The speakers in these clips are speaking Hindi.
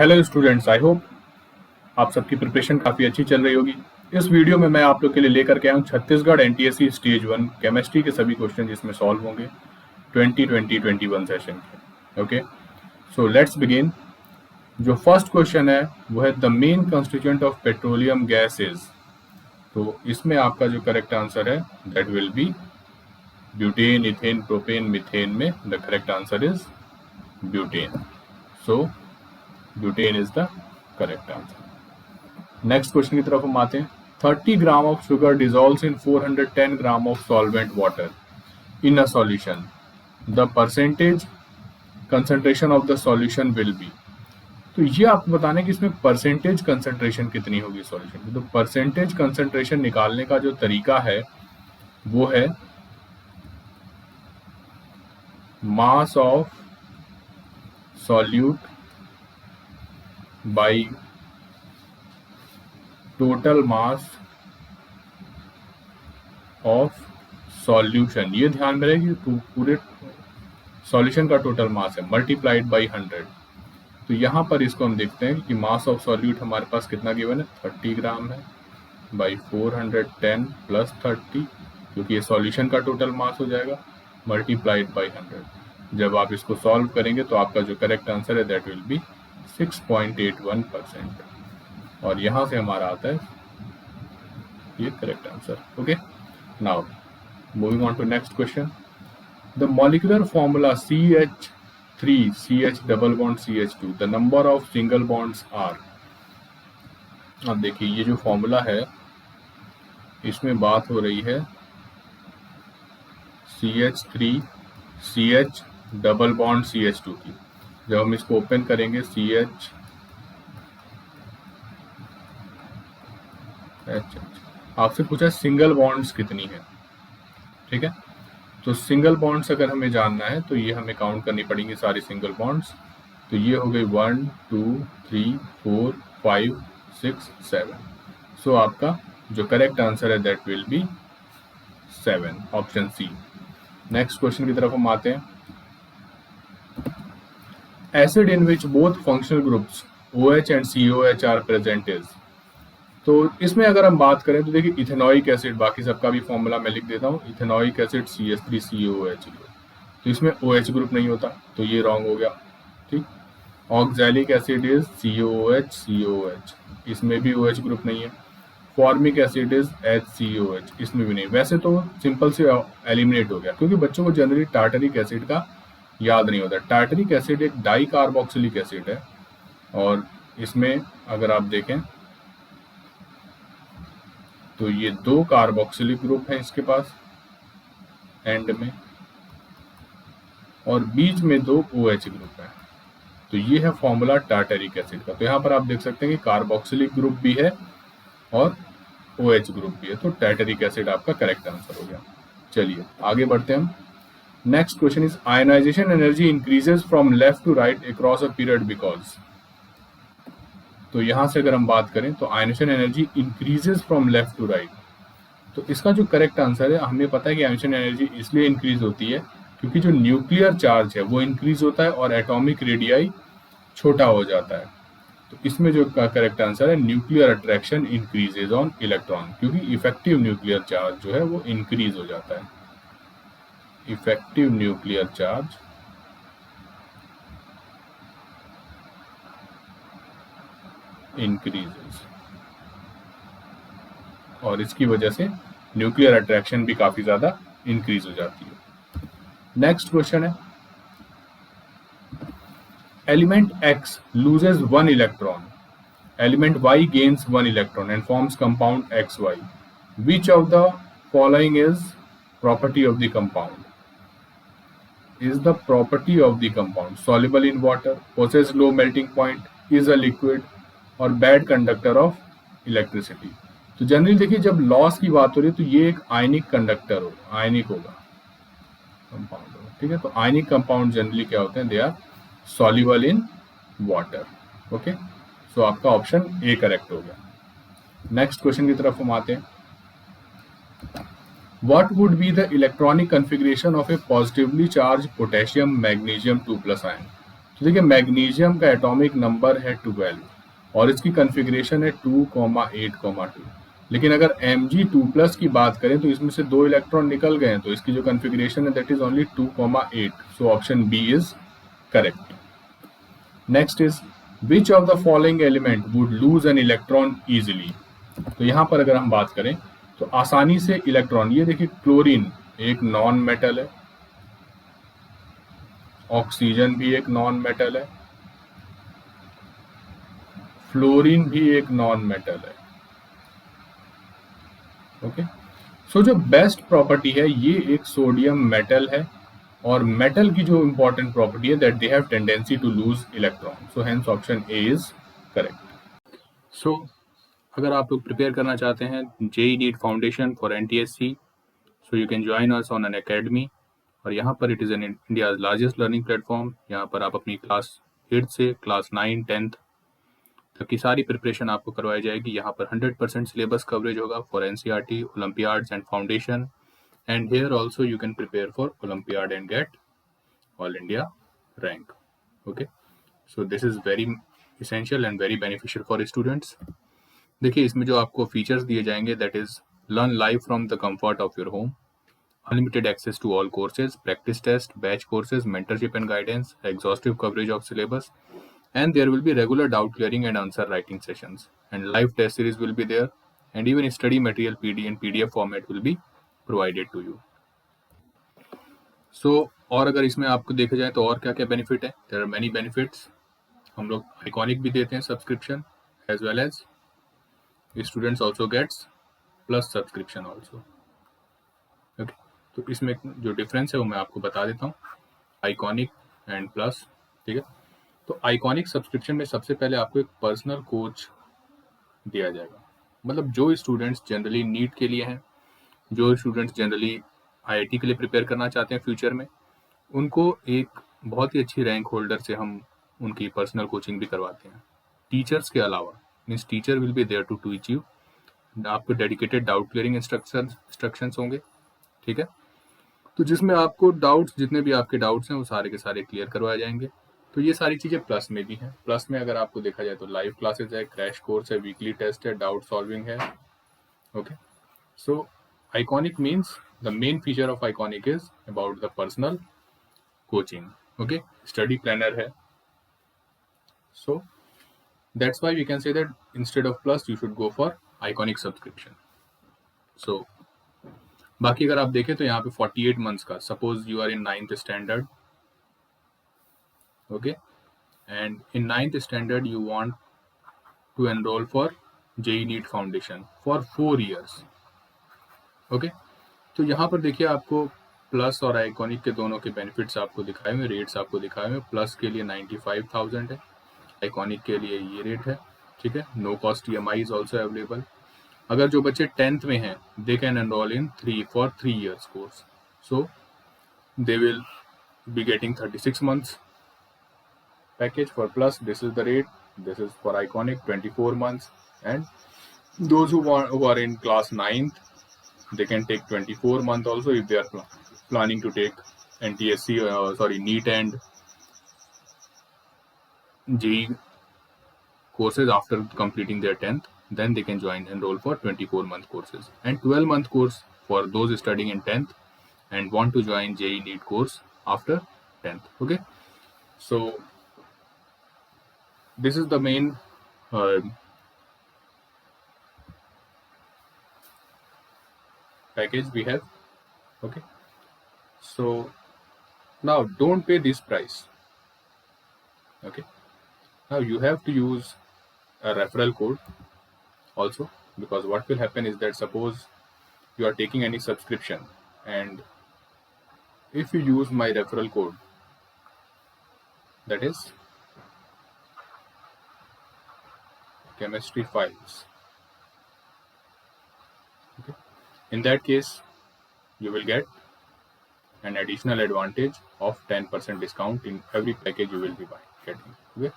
हेलो स्टूडेंट्स, आई होप आप सबकी प्रिपरेशन काफ़ी अच्छी चल रही होगी। इस वीडियो में मैं आप लोग के लिए लेकर के आया हूँ छत्तीसगढ़ एनटीएससी स्टेज 1 केमिस्ट्री के सभी क्वेश्चन जिसमें सॉल्व होंगे 2020-21 सेशन के। Okay, so let's begin. जो फर्स्ट क्वेश्चन है वो है the main constituent of petroleum gas is. तो इसमें आपका जो करेक्ट आंसर है that will be butane, ethane, propane, methane में the correct answer is butane. So butane is the correct answer. Next question की तरफ हम आते हैं। 30 gram of sugar dissolves in 410 gram of solvent water in a solution, the percentage concentration of the solution will be. तो ये आपको बताना है कि इसमें परसेंटेज कंसंट्रेशन कितनी होगी सॉल्यूशन की। तो परसेंटेज कंसंट्रेशन निकालने का जो तरीका है वो है mass of solute by total mass of solution. ये ध्यान में रहे कि पूरे सॉल्यूशन का टोटल मास है मल्टीप्लाइड बाई 100। तो यहाँ पर इसको हम देखते हैं कि मास ऑफ सॉल्यूट हमारे पास कितना गिवन है, 30 ग्राम है बाई 410 प्लस 30, क्योंकि ये सॉल्यूशन का टोटल मास हो जाएगा मल्टीप्लाइड बाई 100। जब आप इसको सॉल्व करेंगे तो आपका जो करेक्ट आंसर है दैट विल बी 6.81%। और यहाँ से हमारा आता है ये correct answer. Okay, now moving on to next question. The molecular formula CH3CH double bond CH2, the number of single bonds are. अब देखिए ये जो फॉर्मूला है इसमें बात हो रही है CH3CH डबल बॉन्ड CH2 की। जब हम इसको ओपन करेंगे आपसे पूछा सिंगल बॉन्ड्स कितनी है, ठीक है। तो सिंगल बॉन्ड्स अगर हमें जानना है तो ये हमें काउंट करनी पड़ेंगी सारी सिंगल बॉन्ड्स। तो ये हो गई 1 2 3 4 5 6 7। सो आपका जो करेक्ट आंसर है that will be 7, option C. Next question की तरफ हम आते हैं। Acid in which both functional groups OH and COH are present is. तो इसमें अगर हम बात करें तो देखिए इथेनॉइक एसिड, बाकी सबका भी फॉर्मूला मैं लिख देता हूँ। इथेनॉइक एसिड CH3COOH, तो इसमें OH ग्रुप नहीं होता तो ये रॉन्ग हो गया, ठीक। ऑक्सैलिक एसिड इज COOH, इसमें भी OH ग्रुप नहीं है। फॉर्मिक एसिड इज HCOH, इसमें भी नहीं। वैसे तो सिंपल से एलिमिनेट हो गया क्योंकि बच्चों को जनरली टार्टरिक एसिड का याद नहीं होता। टार्टरिक एसिड एक डाई कार्बोक्सिलिक एसिड है और इसमें अगर आप देखें तो ये 2 कार्बोक्सिलिक ग्रुप हैं इसके पास एंड में, और बीच में 2 OH ग्रुप है। तो ये है फॉर्मूला टार्टरिक एसिड का। तो यहाँ पर आप देख सकते हैं कि कार्बोक्सिलिक ग्रुप भी है और OH ग्रुप भी है, तो टार्टरिक एसिड आपका करेक्ट आंसर हो गया। चलिए आगे बढ़ते हैं हम। Next question is ionization energy increases from left to right across a period because. तो यहाँ से अगर हम बात करें तो ionization energy increases from left to right. तो इसका जो करेक्ट आंसर है, हमें पता है कि आयनाइजेशन एनर्जी इसलिए इंक्रीज होती है क्योंकि जो न्यूक्लियर चार्ज है वो इंक्रीज होता है और एटॉमिक रेडियाई छोटा हो जाता है। तो इसमें जो करेक्ट आंसर है nuclear attraction increases on electron, क्योंकि इफेक्टिव न्यूक्लियर चार्ज जो है वो इंक्रीज हो जाता है। इफेक्टिव न्यूक्लियर चार्ज इंक्रीजेस, और इसकी वजह से न्यूक्लियर अट्रैक्शन भी काफी ज्यादा इंक्रीज हो जाती है। नेक्स्ट क्वेश्चन है element X loses 1 electron, element Y gains 1 electron and forms compound XY. Which of the following is property of the compound? Is the property of the compound soluble in water, possess low melting point, is a liquid, और bad conductor of electricity? तो जनरली देखिए जब लॉस की बात हो रही है तो ये एक आयनिक कंडक्टर होगा, आयनिक होगा कंपाउंड होगा, ठीक है। तो आयनिक कंपाउंड जनरली क्या होते हैं, they are soluble in water। Okay, so आपका ऑप्शन ए करेक्ट हो गया। नेक्स्ट क्वेश्चन की तरफ हम आते हैं। What would be the electronic configuration of a positively charged potassium magnesium 2+ ion? तो देखिए मैग्नीशियम का एटॉमिक नंबर है 12 और इसकी कन्फिग्रेशन है 2,8,2। लेकिन अगर Mg2+ की बात करें तो इसमें से 2 इलेक्ट्रॉन निकल गए हैं, तो इसकी जो कन्फिग्रेशन है that is only 2,8। So option B is correct. Next is which of the following element would lose an electron easily. तो यहाँ पर अगर हम बात करें तो आसानी से इलेक्ट्रॉन, ये देखिए क्लोरीन एक नॉन मेटल है, ऑक्सीजन भी एक नॉन मेटल है, फ्लोरीन भी एक नॉन मेटल है। ओके, सो जो बेस्ट प्रॉपर्टी है ये एक सोडियम मेटल है, और मेटल की जो इंपॉर्टेंट प्रॉपर्टी है that they have tendency to lose electron. So hence option A is correct. So अगर आप लोग प्रिपेयर करना चाहते हैं JEE NEET foundation for NTSC, so you can join us on Unacademy, और यहाँ पर it is an India's largest learning platform. यहाँ पर आप अपनी क्लास 8 से क्लास 9, 10 तक की सारी प्रिपरेशन आपको करवाई जाएगी। यहाँ पर 100% सिलेबस कवरेज होगा for NCERT, Olympiads and foundation, and here also you can prepare for olympiad and get all India rank. Okay, so this is very essential and very beneficial for students. देखिए इसमें जो आपको फीचर्स दिए जाएंगे that is learn live from the comfort of your home, unlimited access to all courses, practice test, batch courses, mentorship and guidance, exhaustive coverage of syllabus, and there will be regular doubt clearing and answer writing sessions, and live test series will be there, and even study material PD and PDF format will be provided to you. So और अगर इसमें आपको देखा जाए तो और क्या क्या बेनिफिट है, there are many benefits। हम लोग आइकॉनिक भी देते हैं subscription, as well as students also gets plus subscription also। Okay, तो इसमें जो डिफरेंस है वो मैं आपको बता देता हूँ, आइकॉनिक एंड प्लस। ठीक है, तो आइकॉनिक सब्सक्रिप्शन में सबसे पहले आपको एक पर्सनल कोच दिया जाएगा। मतलब जो स्टूडेंट्स जनरली नीट के लिए हैं, जो स्टूडेंट्स जनरली आईआईटी के लिए प्रिपेयर करना चाहते हैं फ्यूचर में, उनको एक बहुत ही अच्छी रैंक होल्डर से हम उनकी पर्सनल कोचिंग भी करवाते हैं टीचर्स के अलावा। Means teacher will be there to teach you, आपको डेडिकेटेड डाउट क्लियरिंग इंस्ट्रक्शंस होंगे। ठीक है, तो जिसमें आपको डाउट्स, जितने भी आपके डाउट्स हैं वो सारे के सारे क्लियर करवाए जाएंगे। तो ये सारी चीज़ें प्लस में भी हैं। प्लस में अगर आपको देखा जाए तो लाइव क्लासेस है, क्रैश कोर्स है, वीकली टेस्ट है, डाउट सॉल्विंग है। Okay, so Iconic means the main feature of Iconic is about the personal coaching. Okay, study planner है। So that's why we can say that instead of Plus you should go for Iconic subscription. So बाकी अगर आप देखें तो यहाँ पे 48 मंथ्स का, suppose you are in 9th standard, okay, and in 9th standard you want to enroll for JEE NEET Foundation for 4 years। Okay, तो यहाँ पर देखिए आपको प्लस और आइकॉनिक के दोनों के बेनिफिट्स आपको दिखाए हुए, रेट्स आपको दिखाए हुए। प्लस के लिए 95,000 है, आइकॉनिक के लिए ये रेट है। ठीक है, no cost EMI is also available. अगर जो बच्चे 10th में हैं they can enroll in 3 years course, so they will be getting 36 months package for plus. This is the rate. This is for iconic 24 months, and those who are in class 9th they can take 24 month also if they are planning to take NTSC NEET and JEE courses after completing their 10th, then they can enroll for 24-month courses, and 12-month course for those studying in 10th and want to join JEE NEET course after 10th। okay, so this is the main package we have। okay, so now don't pay this price। okay, now you have to use a referral code also, because what will happen is that suppose you are taking any subscription, and if you use my referral code, that is chemistry files, okay, in that case you will get an additional advantage of 10% discount in every package you will be getting। okay,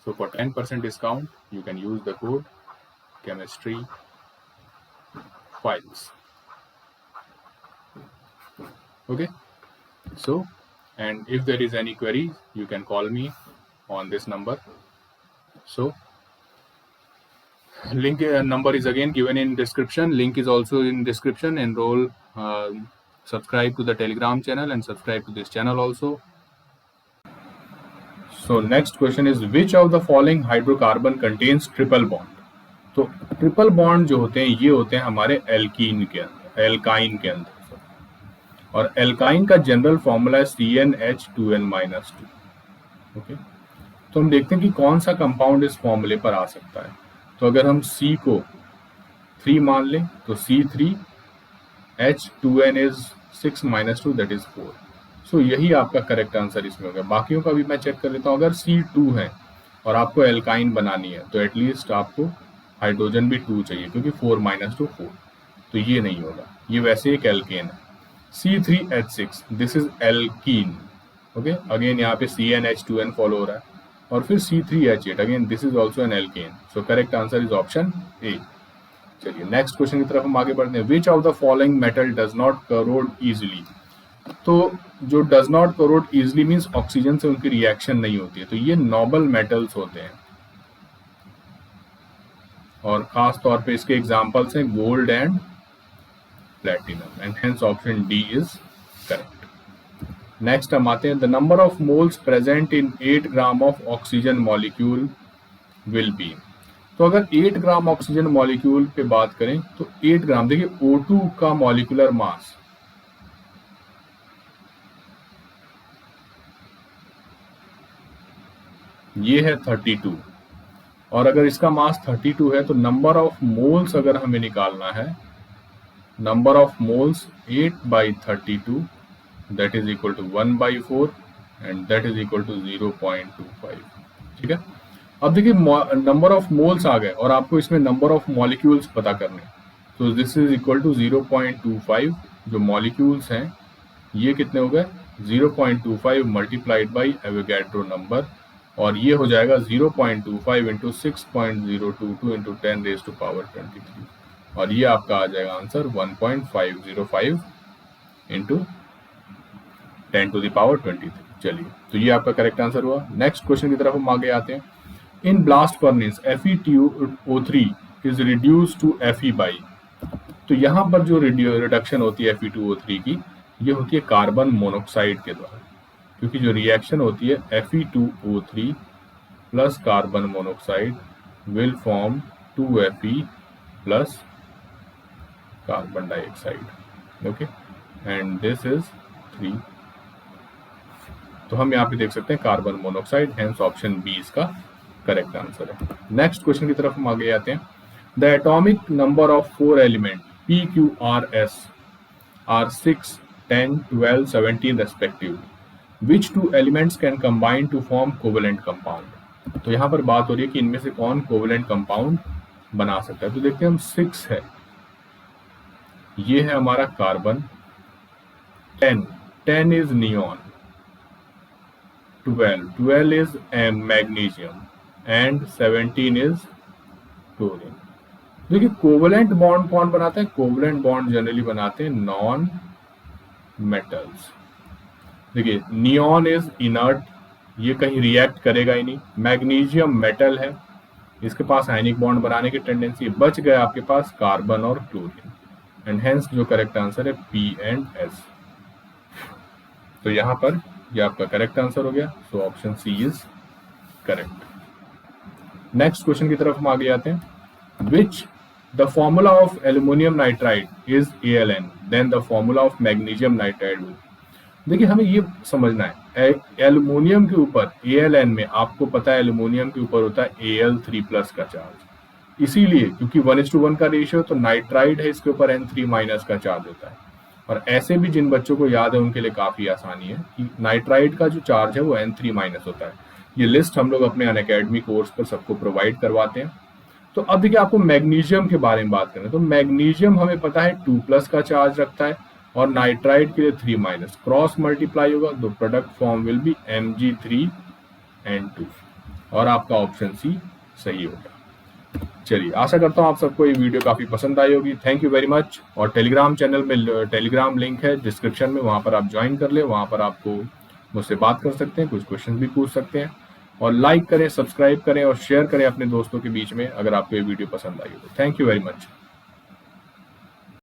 so for 10% discount you can use the code chemistry files। okay, so and if there is any query you can call me on this number. So link number is again given in description. Link is also in description. Enroll, subscribe to the Telegram channel and subscribe to this channel also. So next question is, which of the following hydrocarbon contains triple bond? तो ट्रिपल बॉन्ड जो होते हैं ये होते हैं हमारे एल्काइन के अंदर, और एल्काइन का जनरल फॉर्मूला है CnH2n-2. ओके, तो हम देखते हैं कि कौन सा कंपाउंड इस फॉर्मूले पर आ सकता है. तो अगर हम C को 3 मान लें तो C3H2n is 6 - 2 that is 4. सो यही आपका करेक्ट आंसर इसमें होगा. बाकियों का भी मैं चेक कर लेता हूँ. अगर C2 है और आपको एल्काइन बनानी है तो एटलीस्ट आपको हाइड्रोजन भी 2 चाहिए, क्योंकि 4 - 2 4. तो ये नहीं होगा, ये वैसे एक एल्केन है. C3H6 this is alkene. Okay, again यहाँ पे CnH2n फॉलो हो रहा है. और फिर C3H8 again this is also an alkane. So correct answer is option A. चलिए नेक्स्ट क्वेश्चन की तरफ हम आगे बढ़ते हैं. Which of the following metal does not corrode easily? तो जो does not corrode easily means oxygen से उनकी रिएक्शन नहीं होती है. तो ये नोबल मेटल्स होते हैं, और खास तौर पे इसके एग्जांपल्स हैं gold and platinum, and hence option D is correct. Next हम आते हैं. The number of moles present in 8 gram of oxygen molecule will be. तो अगर 8 ग्राम ऑक्सीजन मॉलिक्यूल पे बात करें तो 8 ग्राम, देखिए O2 का मॉलिक्यूलर मास ये है 32, और अगर इसका मास 32 है तो नंबर ऑफ मोल्स अगर हमें निकालना है, number of moles 8/32 that is equal to 1/4 and that is equal to 0.25. ठीक है. अब देखिए नंबर ऑफ मोल्स आ गए और आपको इसमें नंबर ऑफ मॉलिक्यूल्स पता करने. तो दिस इज इक्वल टू 0.25. जो मॉलिक्यूल्स हैं ये कितने हो गए? 0.25 मल्टीप्लाइड बाई एवोगैड्रो नंबर, और ये हो जाएगा 0.25 इंटू 6.022 इंटू 10⁻23, और ये आपका आ जाएगा आंसर 1.505 इंटू 10⁻23. चलिए, तो ये आपका करेक्ट आंसर हुआ. नेक्स्ट क्वेश्चन की तरफ हम आगे आते हैं. In blast furnace FeTO3 is reduce to Fe by. तो यहाँ पर जो रिडक्शन होती है Fe2O3 की, ये होती है कार्बन मोनोक्साइड के द्वारा, क्योंकि जो रिएक्शन होती है Fe2O3 plus carbon monoxide will form 2Fe plus carbon dioxide. Okay, and this is 3. तो हम यहाँ पे देख सकते हैं carbon monoxide, hence option B इसका करेक्ट आंसर है. नेक्स्ट क्वेश्चन की तरफ हम आगे आते हैं. The atomic number of 4 element PQRS are 6, 10, 12, 17 respectively. Which 2 elements can combine to form covalent compound? तो यहाँ पर बात हो रही है कि इनमें से कौन कोवेलेंट कंपाउंड बना सकता है. तो देखते हैं हम 6 है, ये है हमारा carbon. 10 is neon. 12 is magnesium, and 17 is chlorine. देखिए कोवेलेंट बॉन्ड कौन बनाता है? कोवेलेंट बॉन्ड जनरली बनाते हैं नॉन मेटल्स. देखिए नियॉन इज इनर्ट, ये कहीं रिएक्ट करेगा ही नहीं. मैग्नीशियम मेटल है, इसके पास आयनिक बॉन्ड बनाने की टेंडेंसी. बच गया आपके पास कार्बन और क्लोरीन, एंड हेंस जो करेक्ट आंसर है P एंड S. तो यहाँ पर ये आपका करेक्ट आंसर हो गया. So option C is correct. Next question की तरफ हम आगे आते हैं. Which the formula of aluminium nitride is Al(N), then the formula of magnesium nitride. देखिए हमें ये समझना है, एल्यूमिनियम के ऊपर Al(N) में आपको पता है एल्यूमिनियम के ऊपर होता है Al3+ का चार्ज. इसीलिए क्योंकि 1:1 का रेशियो, तो नाइट्राइड है इसके ऊपर N3- का चार्ज होता है. और ऐसे भी जिन बच्चों को याद है उनके लिए काफी आसानी है कि नाइट्राइड का जो चार्ज है वो N3- होता है. ये लिस्ट हम लोग अपने अनअकैडमी कोर्स पर सबको प्रोवाइड करवाते हैं. तो अब देखिए आपको मैग्नीशियम के बारे में बात करें तो मैग्नीशियम हमें पता है 2+ का चार्ज रखता है, और नाइट्राइड के लिए 3-, क्रॉस मल्टीप्लाई होगा तो product form will be Mg3N2, और आपका ऑप्शन सी सही होगा. चलिए, आशा करता हूँ आप सबको ये वीडियो काफी पसंद आई होगी. Thank you very much. और टेलीग्राम चैनल में टेलीग्राम लिंक है डिस्क्रिप्शन में, वहां पर आप ज्वाइन कर ले. वहां पर आपको मुझसे बात कर सकते हैं, कुछ क्वेश्चन भी पूछ सकते हैं. और लाइक करें, सब्सक्राइब करें और शेयर करें अपने दोस्तों के बीच में अगर आपको ये वीडियो पसंद आई हो। Thank you very much.